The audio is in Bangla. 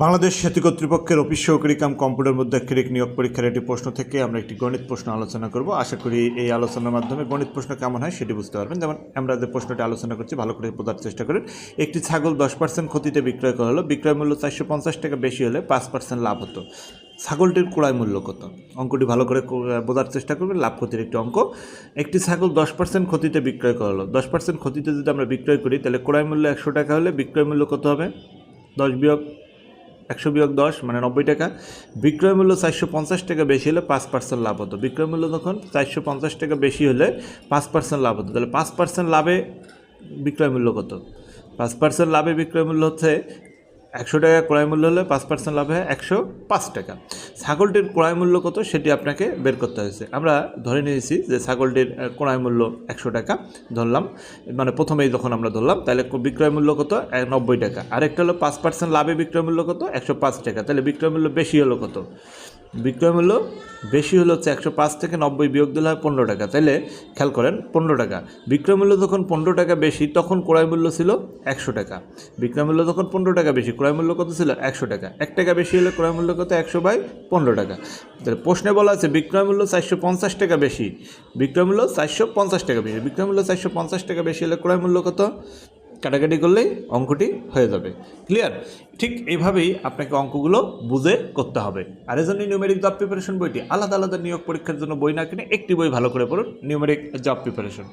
বাংলাদেশ সেতু কর্তৃপক্ষের অফিস সহকারী কাম কম্পিউটার মধ্যাক্ষরিক নিয়োগ পরীক্ষার একটি প্রশ্ন থেকে আমরা একটি গণিত প্রশ্ন আলোচনা করব। আশা করি এই আলোচনার মাধ্যমে গণিত প্রশ্ন কেমন হয় সেটি বুঝতে পারবেন। যেমন আমরা যে প্রশ্নটি আলোচনা করছি ভালো করে বোঝার চেষ্টা করেন। একটি ছাগল 10% ক্ষতিতে বিক্রয় করা হলো, বিক্রয় মূল্য 450 টাকা বেশি হলে 5% লাভ হতো। ছাগলটির ক্রয় মূল্য কত? অঙ্কটি ভালো করে বোঝার চেষ্টা করবেন। লাভ ক্ষতির একটি অঙ্ক। একটি ছাগল 10% ক্ষতিতে বিক্রয় করা হলো। 10% ক্ষতিতে যদি আমরা বিক্রয় করি তাহলে ক্রয় মূল্য 100 টাকা হলে বিক্রয় মূল্য কত হবে? 100 বিয়োগ 10 মানে 90 টাকা। বিক্রয় মূল্য 450 টাকা বেশি হলে 5% লাভ হতো। বিক্রয় মূল্য তখন 450 টাকা বেশি হলে 5% লাভ হতো। তাহলে 5% লাভে বিক্রয় মূল্য কত? 5% লাভে বিক্রয় মূল্য হচ্ছে 100 টাকা, ক্রয় মূল্য হলে 5% লাভ হয় 105 টাকা। ছাগলটির ক্রয় মূল্য কত সেটি আপনাকে বের করতে হয়েছে। আমরা ধরে নিয়েছি যে ছাগলটির ক্রয় মূল্য 100 টাকা ধরলাম, মানে প্রথমেই যখন আমরা ধরলাম, তাহলে বিক্রয় মূল্য কত? 90 টাকা। আরেকটা হলো 5% লাভে বিক্রয় মূল্য কত? 105 টাকা। তাহলে বিক্রয় মূল্য বেশি হলো কত? বিক্রয় মূল্য বেশি হলো হচ্ছে 105 থেকে 90 বিয়োগ দিলে হয় 15 টাকা। তাহলে খেয়াল করেন 15 টাকা। বিক্রয় মূল্য যখন 15 টাকা বেশি তখন ক্রয় মূল্য ছিল 100 টাকা। বিক্রয় মূল্য যখন 15 টাকা বেশি, ক্রয় মূল্য কত ছিল? 100 টাকা। 1 টাকা বেশি হলে ক্রয় মূল্য কত? 100/15 টাকা। তাহলে প্রশ্নে বলা আছে বিক্রয় মূল্য 450 টাকা বেশি, বিক্রয় মূল্য 450 টাকা বেশি, বিক্রয় মূল্য 450 টাকা বেশি হলে ক্রয় মূল্য কত? কাটাকাটি করলেই অঙ্কটি হয়ে যাবে। ক্লিয়ার? ঠিক এইভাবেই আপনাকে অঙ্কগুলো বুঝে করতে হবে। আর এজন্য নিউমেরিক জব প্রিপারেশন বইটি আলাদা আলাদা নিয়োগ পরীক্ষার জন্য বই না কিনে একটি বই ভালো করে পড়ুন, নিউমেরিক জব প্রিপারেশন।